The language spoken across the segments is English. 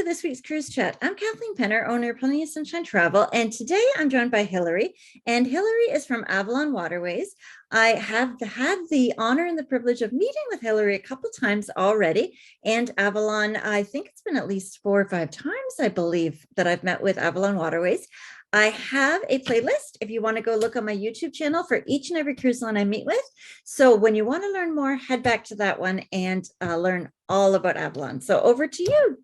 to this week's Cruise Chat. I'm Kathleen Penner, owner of Plenty of Sunshine Travel, and today I'm joined by Hilary, and Hilary is from Avalon Waterways. I have had the honor and the privilege of meeting with Hilary a couple times already, and Avalon, I think it's been at least 4 or 5 times, I believe, that I've met with Avalon Waterways. I have a playlist if you want to go look on my YouTube channel for each and every cruise line I meet with. So when you want to learn more, head back to that one and learn all about Avalon. So over to you.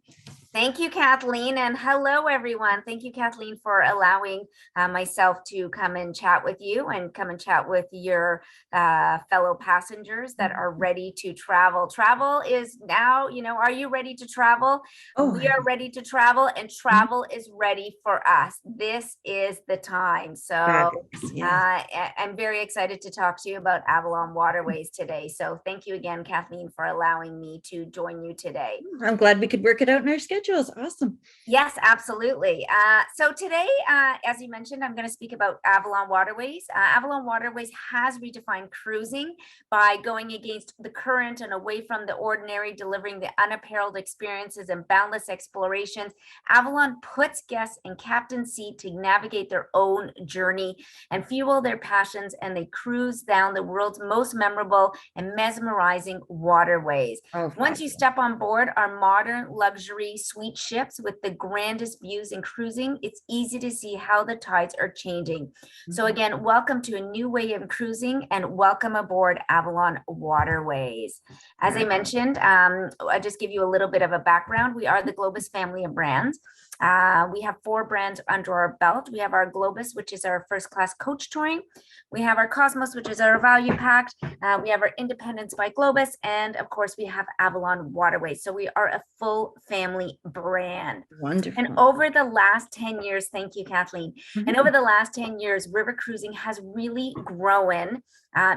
Thank you, Kathleen, and hello, everyone. Thank you, Kathleen, for allowing myself to come and chat with you and come and chat with your fellow passengers that are ready to travel. Travel is now, are you ready to travel? We are ready to travel, and travel is ready for us. This is the time. So I'm very excited to talk to you about Avalon Waterways today. So thank you again, Kathleen, for allowing me to join you today. I'm glad we could work it out in our schedules. Awesome. Yes, absolutely. So today, as you mentioned, I'm going to speak about Avalon Waterways. Avalon Waterways has redefined cruising by going against the current and away from the ordinary, delivering the unapparelled experiences and boundless explorations. Avalon puts guests in captain's seat to navigate their own journey and fuel their passions, and they cruise down the world's most memorable and mesmerizing waterways. Once you step on board our modern luxury suite ships with the grandest views in cruising, it's easy to see how the tides are changing. So again, welcome to a new way of cruising and welcome aboard Avalon Waterways. As I mentioned, I just give you a little bit of a background. We are the Globus family of brands. We have 4 brands under our belt. We have our Globus, which is our first class coach touring. We have our Cosmos, which is our value pack. We have our Independence by Globus. And of course, we have Avalon Waterways. So we are a full family brand. Wonderful. And over the last 10 years, thank you, Kathleen. And over the last 10 years, river cruising has really grown,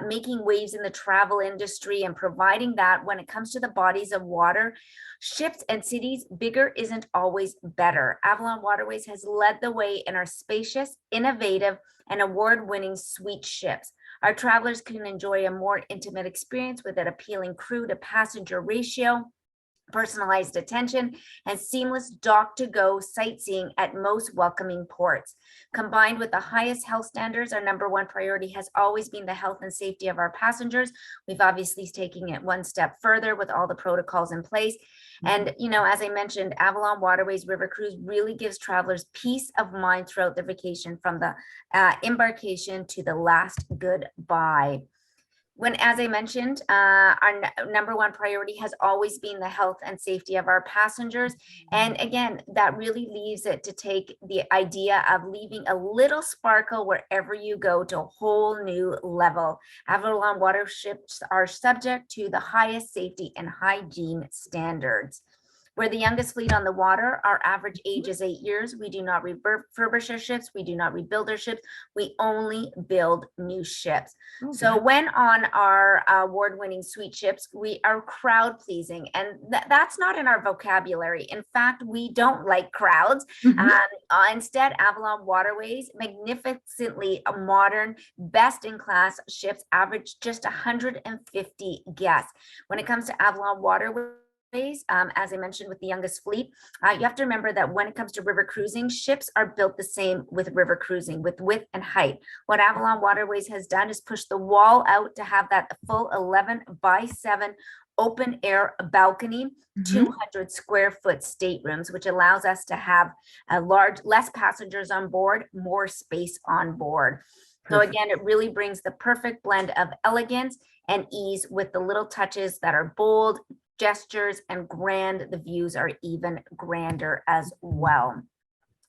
making waves in the travel industry and providing that when it comes to the bodies of water, ships and cities, bigger isn't always better. Avalon Waterways has led the way in our spacious, innovative, and award-winning suite ships. Our travelers can enjoy a more intimate experience with an appealing crew to passenger ratio, personalized attention, and seamless dock-to-go sightseeing at most welcoming ports. Combined with the highest health standards, our number one priority has always been the health and safety of our passengers. We've obviously taken it one step further with all the protocols in place. And, as I mentioned, Avalon Waterways River Cruise really gives travelers peace of mind throughout their vacation, from the embarkation to the last goodbye. As I mentioned, our number one priority has always been the health and safety of our passengers. And again, that really leaves it to take the idea of leaving a little sparkle wherever you go to a whole new level. Avalon water ships are subject to the highest safety and hygiene standards. We're the youngest fleet on the water. Our average age is 8 years. We do not refurbish our ships. We do not rebuild our ships. We only build new ships. So when on our award-winning suite ships, we are crowd pleasing, and that's not in our vocabulary. In fact, we don't like crowds. Instead, Avalon Waterways, magnificently modern, best-in-class ships average just 150 guests. When it comes to Avalon Waterways, as I mentioned, with the youngest fleet, you have to remember that when it comes to river cruising, ships are built the same with river cruising, with width and height. What Avalon Waterways has done is push the wall out to have that full 11x7 open air balcony, 200 square foot staterooms, which allows us to have less passengers on board, more space on board. So again, it really brings the perfect blend of elegance and ease with the little touches that are bold, gestures, and grand. The views are even grander as well.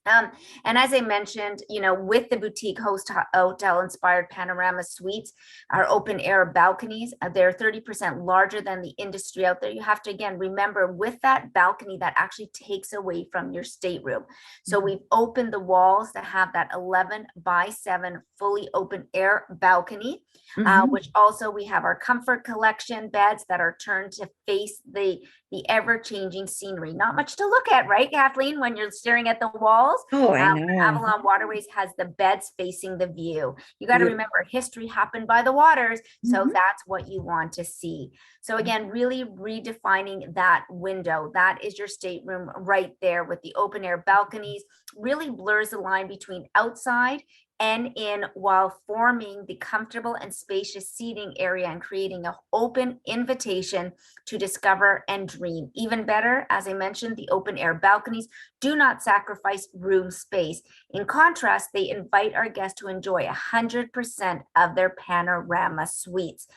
And as I mentioned, with the boutique hotel inspired panorama suites, our open air balconies, they're 30% larger than the industry out there. You have to, again, remember, with that balcony, that actually takes away from your stateroom. So we've opened the walls to have that 11x7 fully open air balcony, which also we have our comfort collection beds that are turned to face the the ever-changing scenery. Not much to look at, right, Kathleen, when you're staring at the walls? Oh, I know. Avalon Waterways has the beds facing the view. You got to Yeah. remember, history happened by the waters, so Mhm. that's what you want to see. So again, really redefining that window. That is your stateroom right there with the open air balconies, really blurs the line between outside and in, while forming the comfortable and spacious seating area and creating an open invitation to discover and dream. Even better, as I mentioned, the open air balconies do not sacrifice room space. In contrast, they invite our guests to enjoy 100% of their panorama suites.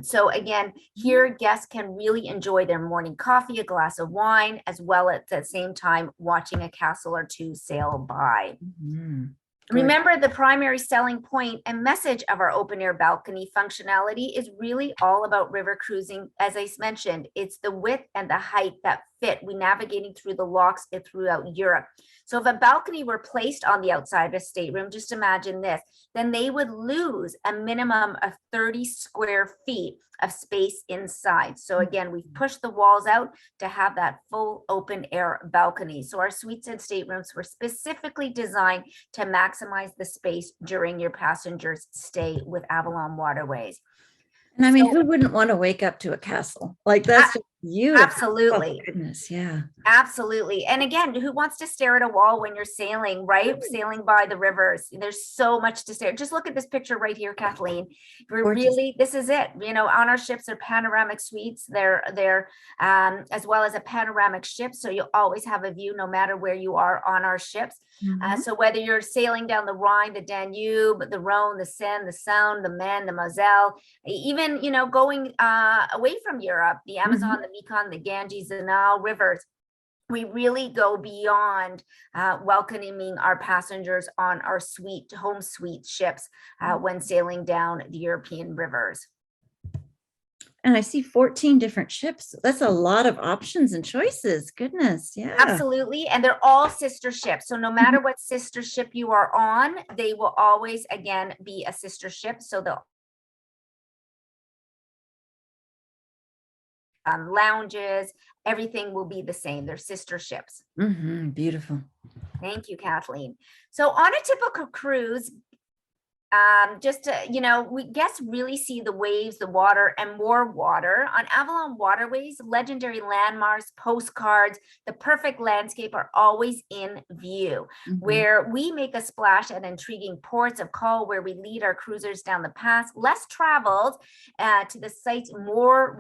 So again, here guests can really enjoy their morning coffee, a glass of wine, as well as at the same time watching a castle or two sail by. Mhm. Remember, the primary selling point and message of our open air balcony functionality is really all about river cruising. As I mentioned, it's the width and the height that fit. We navigating through the locks throughout Europe. So if a balcony were placed on the outside of a stateroom, just imagine this, then they would lose a minimum of 30 square feet of space inside. So again, we've pushed the walls out to have that full open air balcony. So our suites and staterooms were specifically designed to maximize the space during your passenger's stay with Avalon Waterways. And I mean, So- who wouldn't want to wake up to a castle? Like that's just beautiful. Absolutely. Oh, goodness, yeah. Absolutely. And again, who wants to stare at a wall when you're sailing, right? Sailing by the rivers. There's so much to stare. Just look at this picture right here, Kathleen. We're Gorgeous. really, this is it. You know, on our ships are panoramic suites. They're as well as a panoramic ship. So you'll always have a view no matter where you are on our ships. Mhm. So whether you're sailing down the Rhine, the Danube, the Rhone, the Seine, the Sound, the Maine, the Moselle, even, you know, going away from Europe, the Amazon, the Mekong, the Ganges, the Nile rivers, we really go beyond welcoming our passengers on our home suite ships when sailing down the European rivers. And I see 14 different ships. That's a lot of options and choices. Goodness. Yeah. Absolutely. And they're all sister ships. So no matter what sister ship you are on, they will always, again, be a sister ship. So they'll lounges, everything will be the same. They're sister ships. Beautiful. Thank you, Kathleen. So on a typical cruise, just to, you know, we guests really see the waves, the water, and more water. On Avalon Waterways, legendary landmarks, postcards, the perfect landscape are always in view. Where we make a splash at intriguing ports of call, where we lead our cruisers down the paths less traveled to the sites more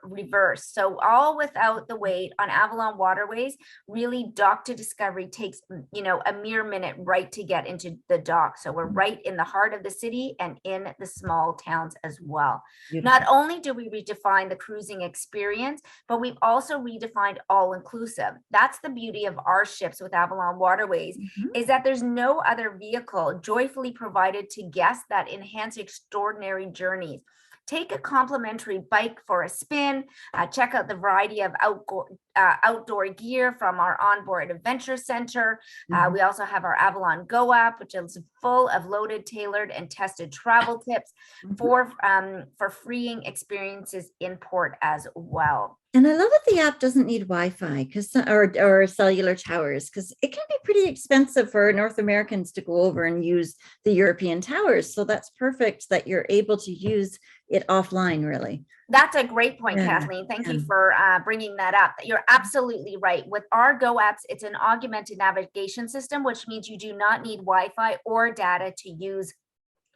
reverse. So all without the wait on Avalon Waterways, really dock to Discovery takes, you know, a mere minute right to get into the dock. So we're right in the heart of the city and in the small towns as well. Beautiful. Not only do we redefine the cruising experience, but we've also redefined all-inclusive. That's the beauty of our ships with Avalon Waterways, is that there's no other vehicle joyfully provided to guests that enhance extraordinary journeys. Take a complimentary bike for a spin, check out the variety of outdoor gear from our onboard adventure center. We also have our Avalon Go app, which is full of loaded, tailored, and tested travel tips for freeing experiences in port as well. And I love that the app doesn't need Wi-Fi because or cellular towers, because it can be pretty expensive for North Americans to go over and use the European towers. So that's perfect that you're able to use it offline, really. That's a great point, Yeah, Kathleen. Thank you for bringing that up. You're absolutely right. With our Go apps, it's an augmented navigation system, which means you do not need Wi-Fi or data to use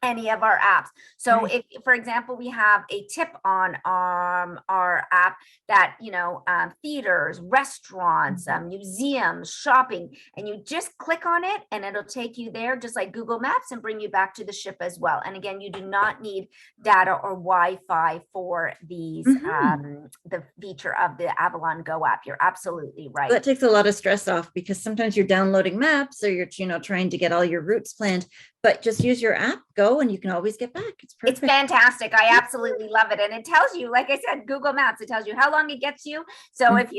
any of our apps. So if, for example, we have a tip on our app that, you know, theaters, restaurants, museums, shopping, and you just click on it and it'll take you there just like Google Maps and bring you back to the ship as well. And again, you do not need data or Wi-Fi for these, the feature of the Avalon Go app. You're absolutely right. That takes a lot of stress off because sometimes you're downloading maps or you're, you know, trying to get all your routes planned, but just use your app, go, and you can always get back. It's It's perfect. fantastic. I absolutely love it. And it tells you, like I said, Google Maps, it tells you how long it gets you. So if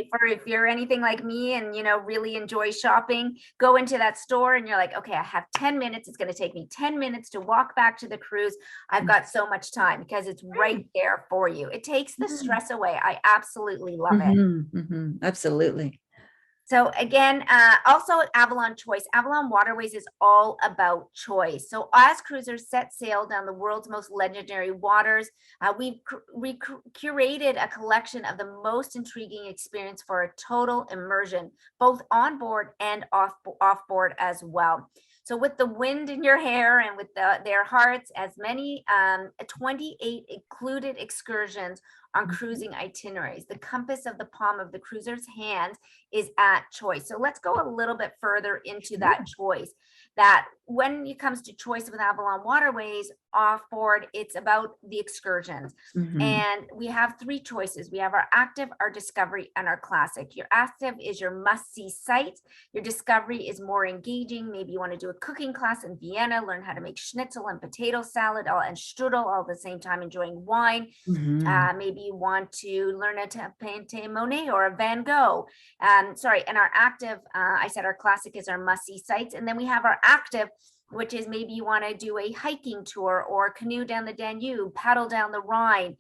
you're anything like me and, really enjoy shopping, go into that store and you're like, okay, I have 10 minutes. It's going to take me 10 minutes to walk back to the cruise. I've got so much time because it's right there for you. It takes the stress away. I absolutely love it. Absolutely. So again, also Avalon Choice. Avalon Waterways is all about choice. So as cruisers set sail down the world's most legendary waters, we curated a collection of the most intriguing experience for a total immersion, both on board and off board as well. So with the wind in your hair and with their hearts, as many 28 included excursions on cruising itineraries. The compass of the palm of the cruiser's hand is at choice. So let's go a little bit further into that choice. That when it comes to choice with Avalon Waterways off board, it's about the excursions. And we have three choices. We have our active, our discovery, and our classic. Your active is your must-see sites. Your discovery is more engaging. Maybe you want to do a cooking class in Vienna, learn how to make schnitzel and potato salad and strudel all at the same time, enjoying wine. Maybe you want to learn how to paint a Monet or a Van Gogh. And our active, I said our classic is our must-see sites. And then we have our active, which is maybe you want to do a hiking tour or canoe down the Danube, paddle down the Rhine,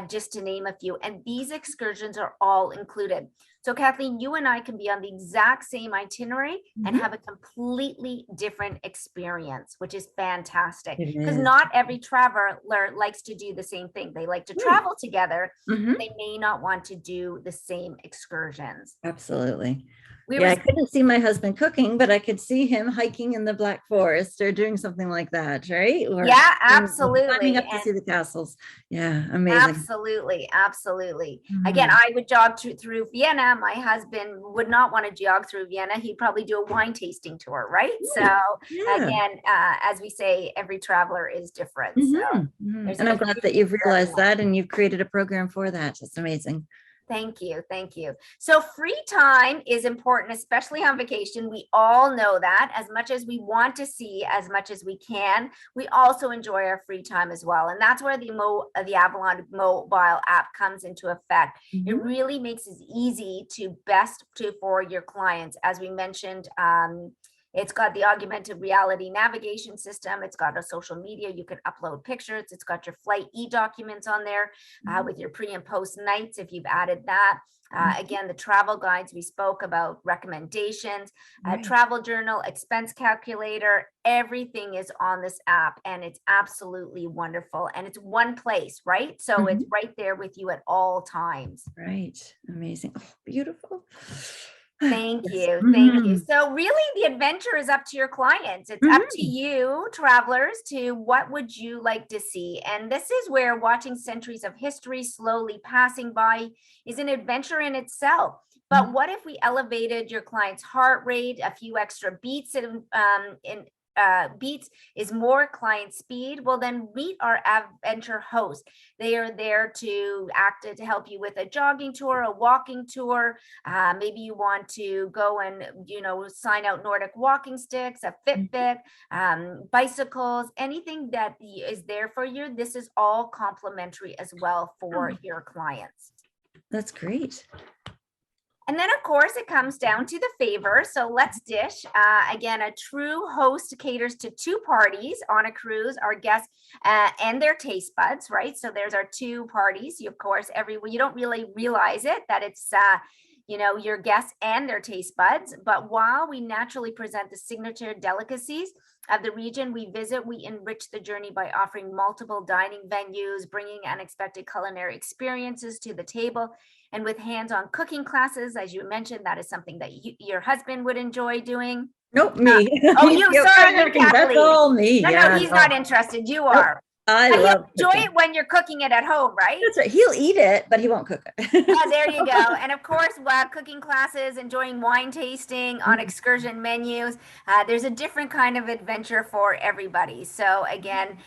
just to name a few. And these excursions are all included. So Kathleen, you and I can be on the exact same itinerary and have a completely different experience, which is fantastic. Because not every traveler likes to do the same thing. They like to travel together. They may not want to do the same excursions. Absolutely. I couldn't see my husband cooking, but I could see him hiking in the Black Forest or doing something like that, right? Or absolutely. Climbing up to see the castles. Yeah, amazing. Absolutely. Again, I would jog through Vienna. My husband would not want to jog through Vienna. He'd probably do a wine tasting tour, right? So again, as we say, every traveler is different. So and I'm glad that you've realized that and you've created a program for that. It's amazing. Thank you. So free time is important, especially on vacation. We all know that. As much as we want to see as much as we can, we also enjoy our free time as well. And that's where the Avalon mobile app comes into effect. It really makes it easy for your clients. As we mentioned, it's got the augmented reality navigation system. It's got a social media. You can upload pictures. It's got your flight e-documents on there with your pre and post nights if you've added that. Again, the travel guides, we spoke about recommendations, travel journal, expense calculator, everything is on this app and it's absolutely wonderful. And it's one place, right? So it's right there with you at all times. Right. Amazing. Oh, beautiful. Thank you. So really the adventure is up to your clients. It's up to you, travelers, to what would you like to see? And this is where watching centuries of history slowly passing by is an adventure in itself. But what if we elevated your client's heart rate, a few extra beats beats is more client speed? Well, then meet our adventure host. They are there to help you with a jogging tour, a walking tour. Maybe you want to go and sign out Nordic walking sticks, a Fitbit, bicycles, anything that is there for you. This is all complimentary as well for your clients. That's great. And then, of course, it comes down to the favor. So let's dish. Again, a true host caters to two parties on a cruise, our guests and their taste buds, right? So there's our two parties. Of course, you don't really realize it, that it's your guests and their taste buds. But while we naturally present the signature delicacies of the region we visit, we enrich the journey by offering multiple dining venues, bringing unexpected culinary experiences to the table. And with hands-on cooking classes, as you mentioned, that is something that your husband would enjoy doing. Nope, me. Sorry, you, Kathleen. That's all me. No, he's not interested. You are. I But he'll love enjoy cooking. it when you're cooking it at home, right? That's right. He'll eat it, but he won't cook Oh, there you go. it. And of course, cooking classes, enjoying wine tasting on Mhm. excursion menus. There's a different kind of adventure for everybody. So again,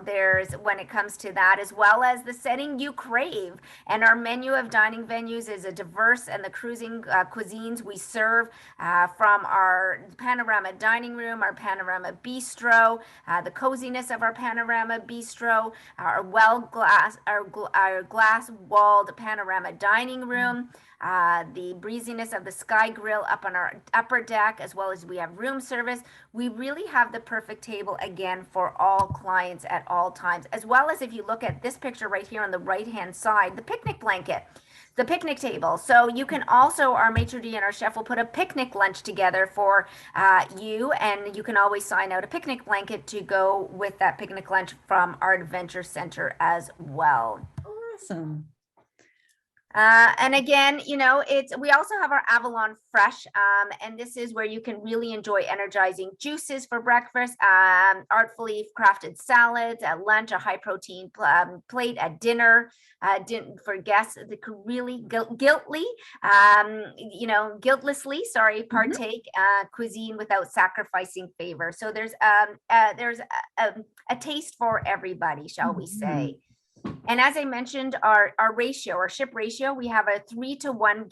there's when it comes to that, as well as the setting you crave. And our menu of dining venues is a diverse and the cruising cuisines we serve from our panorama dining room, our panorama bistro, the coziness of our panorama bistro, our glass walled panorama dining room, the breeziness of the sky grill up on our upper deck, as well as we have room service. We really have the perfect table again for all clients at all times, as well as if you look at this picture right here on the right hand side, the picnic blanket, the picnic table. So you can also, our maitre d' and our chef will put a picnic lunch together for you, and you can always sign out a picnic blanket to go with that picnic lunch from our adventure center as well. Awesome. And again, we also have our Avalon Fresh, and this is where you can really enjoy energizing juices for breakfast, artfully crafted salads at lunch, a high protein plate at dinner, for guests that could really guiltlessly, partake cuisine without sacrificing flavor. So there's a taste for everybody, shall we say. And as I mentioned, our ship ratio, we have a 3-to-1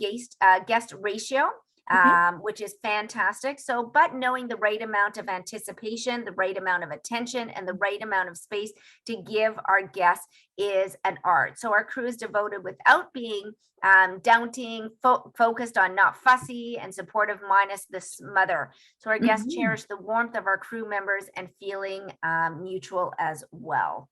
guest ratio, which is fantastic. So, but knowing the right amount of anticipation, the right amount of attention, and the right amount of space to give our guests is an art. So our crew is devoted without being daunting, focused on not fussy, and supportive minus the smother. So our guests cherish the warmth of our crew members and feeling mutual as well.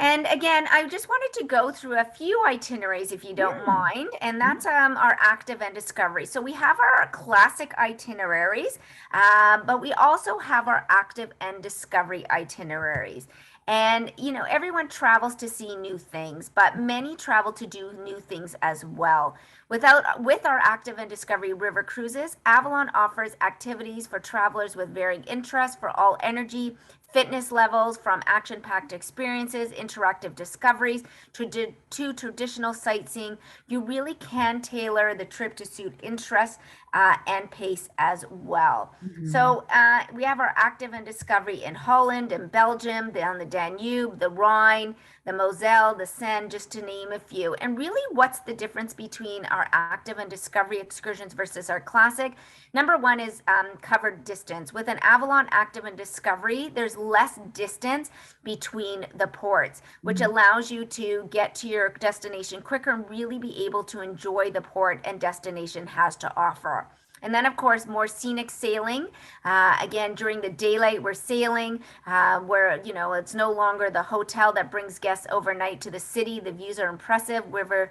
And again, I just wanted to go through a few itineraries, if you don't mind, and that's our active and discovery. So we have our classic itineraries, but we also have our active and discovery itineraries. And, everyone travels to see new things, but many travel to do new things as well. With our active and discovery river cruises, Avalon offers activities for travelers with varying interests for all energy, fitness levels, from action-packed experiences, interactive discoveries, to traditional sightseeing. You really can tailor the trip to suit interests and pace as well. So we have our active and discovery in Holland and Belgium, down the Danube, the Rhine, the Moselle, the Seine, just to name a few. And really, what's the difference between our active and discovery excursions versus our classic? Number one is covered distance. With an Avalon active and discovery, there's less distance between the ports, which allows you to get to your destination quicker and really be able to enjoy the port and destination has to offer. And then, of course, more scenic sailing. Again, during the daylight, we're sailing where, it's no longer the hotel that brings guests overnight to the city. The views are impressive. River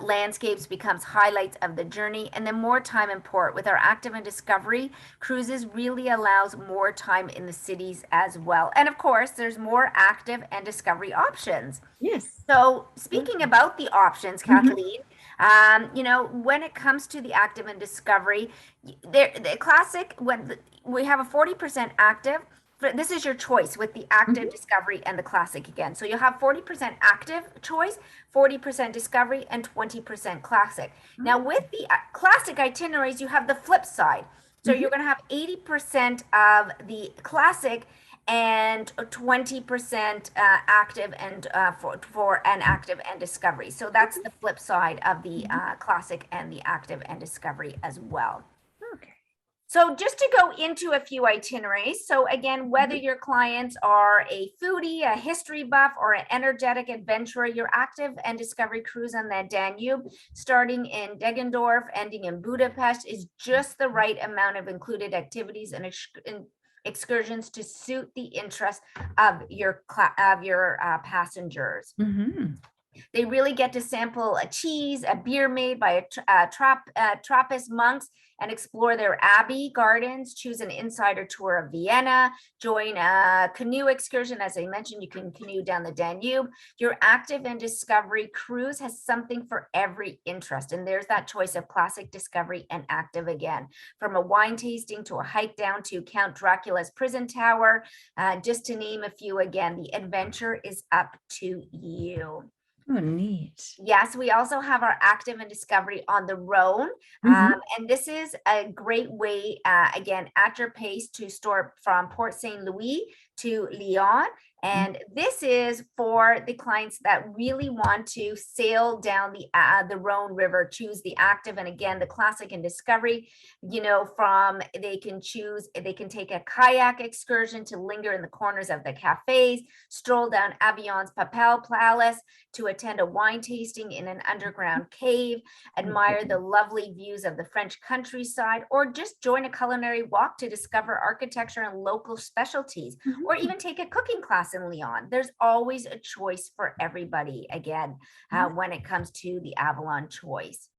landscapes becomes highlights of the journey. And then more time in port. With our active and discovery cruises really allows more time in the cities as well. And of course, there's more active and discovery options. Yes. So speaking about the options, Kathleen, when it comes to the active and discovery, the classic, when we have a 40% active, this is your choice with the active discovery and the classic again. So you'll have 40% active choice, 40% discovery, and 20% classic. Now with the classic itineraries, you have the flip side. So you're going to have 80% of the classic and 20% active and for an active and discovery. So that's the flip side of the classic and the active and discovery as well. Okay. So just to go into a few itineraries. So again, whether your clients are a foodie, a history buff, or an energetic adventurer, your active and discovery cruise on the Danube, starting in Deggendorf, ending in Budapest, is just the right amount of included activities and excursions to suit the interests of your passengers. They really get to sample a cheese, a beer made by Trappist monks, and explore their abbey gardens, choose an insider tour of Vienna, join a canoe excursion. As I mentioned, you can canoe down the Danube. Your active and discovery cruise has something for every interest. And there's that choice of classic, discovery, and active again. From a wine tasting to a hike down to Count Dracula's prison tower, just to name a few again, the adventure is up to you. Oh, neat. Yes, we also have our active and discovery on the Rhone. And this is a great way, again, at your pace to store from Port St. Louis to Lyon. And this is for the clients that really want to sail down the Rhone River, choose the active and again, the classic and discovery, they can take a kayak excursion to linger in the corners of the cafes, stroll down Avion's Papal Palace to attend a wine tasting in an underground cave, admire the lovely views of the French countryside, or just join a culinary walk to discover architecture and local specialties, or even take a cooking class in Lyon. There's always a choice for everybody, again, when it comes to the Avalon choice.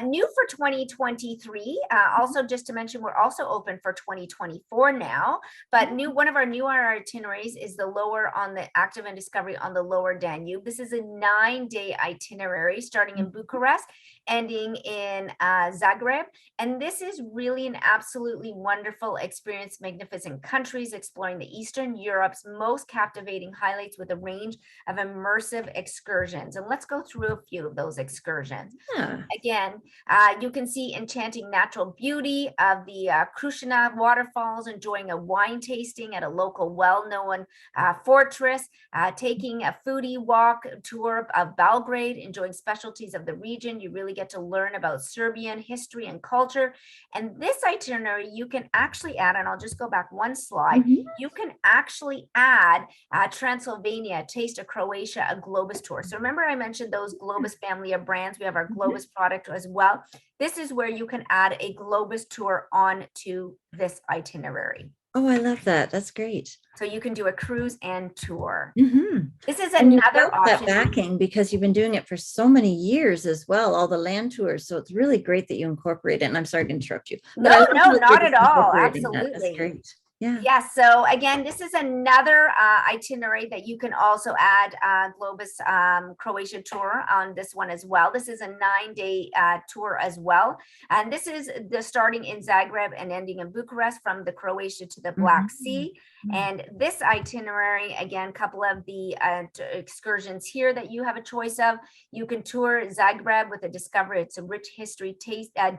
New for 2023, also just to mention, we're also open for 2024 now, but one of our newer itineraries is the lower on the active and discovery on the lower Danube. This is a 9-day itinerary starting in Bucharest, ending in Zagreb. And this is really an absolutely wonderful experience, magnificent countries, exploring the Eastern Europe's most captivating highlights with a range of immersive excursions. And let's go through a few of those excursions. Again, you can see enchanting natural beauty of the Krushina waterfalls, enjoying a wine tasting at a local well-known fortress, taking a foodie walk tour of Belgrade, enjoying specialties of the region. You really get to learn about Serbian history and culture. And this itinerary, you can actually add, and I'll just go back one slide, you can actually add Transylvania, Taste of Croatia, a Globus tour. So remember I mentioned those Globus family of brands. We have our Globus product as well. This is where you can add a Globus tour on to this itinerary. Oh, I love that. That's great. So you can do a cruise and tour. Mm-hmm. This is another option. That backing, because you've been doing it for so many years as well, all the land tours. So it's really great that you incorporate it. And I'm sorry to interrupt you. No, not at all. Absolutely. That's great. Yeah. Yes. So again, this is another itinerary that you can also add Globus Croatia tour on this one as well. This is a 9-day tour as well. And this is the starting in Zagreb and ending in Bucharest, from the Croatia to the Black Sea. And this itinerary, again, couple of the excursions here that you have a choice of. You can tour Zagreb with a discovery. It's a rich history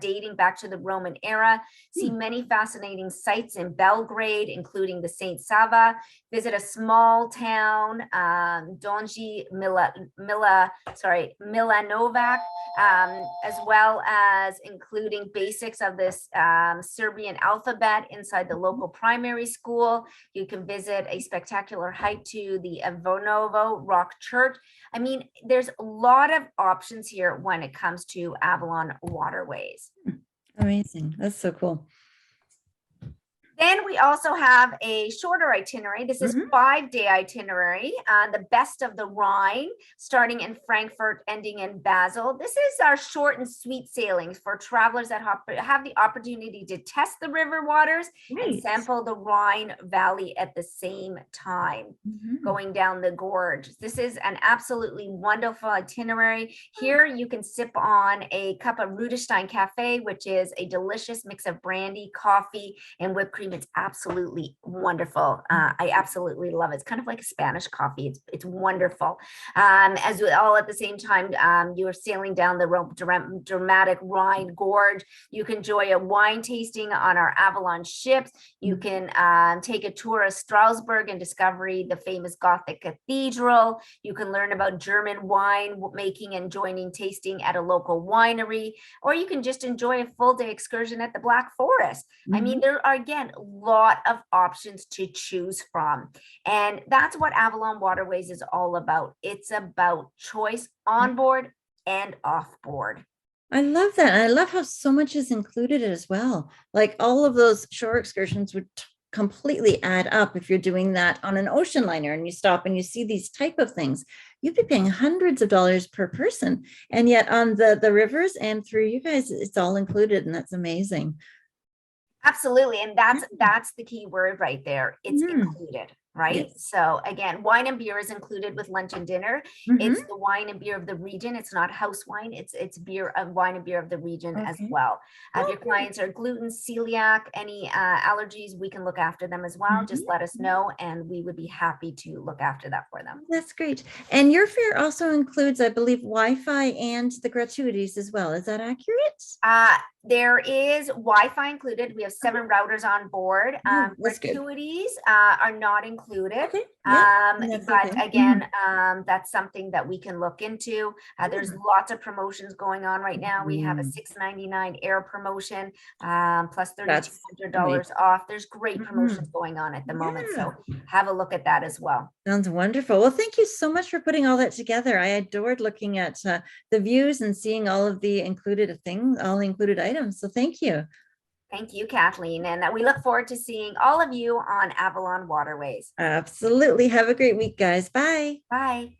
dating back to the Roman era. See many fascinating sites in Belgrade, including the Saint Sava. Visit a small town, Donji Milanovac, as well as including basics of this Serbian alphabet inside the local primary school. You can visit a spectacular hike to the Avonovo Rock Church. I mean, there's a lot of options here when it comes to Avalon Waterways. Amazing. That's so cool. Then we also have a shorter itinerary. This is 5-day itinerary, the best of the Rhine, starting in Frankfurt, ending in Basel. This is our short and sweet sailings for travelers that have the opportunity to test the river waters and sample the Rhine Valley at the same time, going down the gorge. This is an absolutely wonderful itinerary. Here you can sip on a cup of Rudestein Cafe, which is a delicious mix of brandy, coffee, and whipped cream. It's absolutely wonderful. I absolutely love it. It's kind of like a Spanish coffee. It's wonderful. As well, at the same time, you are sailing down the dramatic Rhine Gorge. You can enjoy a wine tasting on our Avalon ships. You can take a tour of Strasbourg and discover the famous Gothic cathedral. You can learn about German wine making and joining tasting at a local winery, or you can just enjoy a full day excursion at the Black Forest. I mean, there are, again, a lot of options to choose from. And that's what Avalon Waterways is all about. It's about choice on board and off board. I love that. And I love how so much is included as well. Like all of those shore excursions would completely add up if you're doing that on an ocean liner and you stop and you see these type of things. You'd be paying hundreds of dollars per person. And yet on the rivers and through you guys, it's all included. And that's amazing. Absolutely. And that's the key word right there. It's included, right? Yes. So again, wine and beer is included with lunch and dinner. It's the wine and beer of the region. It's not house wine. It's beer of wine and beer of the region as well. If your clients are gluten, celiac, any allergies, we can look after them as well. Just let us know and we would be happy to look after that for them. That's great. And your fare also includes, I believe, Wi-Fi and the gratuities as well. Is that accurate? There is Wi-Fi included. We have 7 routers on board. Gratuities are not included. Okay. But again, that's something that we can look into. There's lots of promotions going on right now. We have a $6.99 air promotion, plus $3,200 off. There's great promotions going on at the moment. So have a look at that as well. Sounds wonderful. Well, thank you so much for putting all that together. I adored looking at the views and seeing all of the included things, all included items. So thank you. Thank you, Kathleen. And we look forward to seeing all of you on Avalon Waterways. Absolutely. Have a great week, guys. Bye. Bye.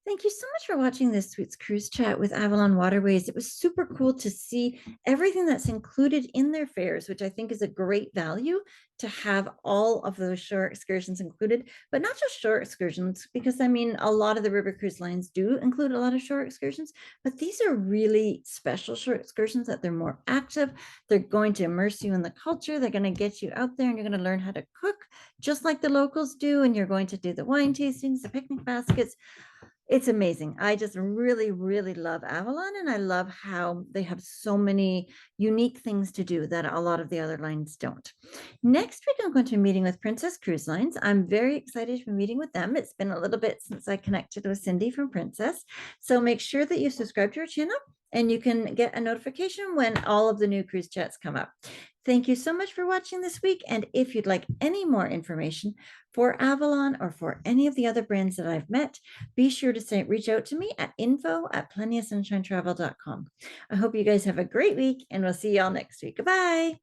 Thank you so much for watching this week's cruise chat with Avalon Waterways. It was super cool to see everything that's included in their fares, which I think is a great value to have all of those shore excursions included, but not just shore excursions, because I mean, a lot of the river cruise lines do include a lot of shore excursions, but these are really special shore excursions that they're more active. They're going to immerse you in the culture. They're going to get you out there and you're going to learn how to cook just like the locals do. And you're going to do the wine tastings, the picnic baskets. It's amazing. I just really, really love Avalon, and I love how they have so many unique things to do that a lot of the other lines don't. Next week, I'm going to be meeting with Princess Cruise Lines. I'm very excited to be meeting with them. It's been a little bit since I connected with Cindy from Princess. So make sure that you subscribe to our channel and you can get a notification when all of the new cruise chats come up. Thank you so much for watching this week. And if you'd like any more information for Avalon or for any of the other brands that I've met, be sure to reach out to me at info@plentyofsunshinetravel.com. I hope you guys have a great week and we'll see y'all next week. Goodbye.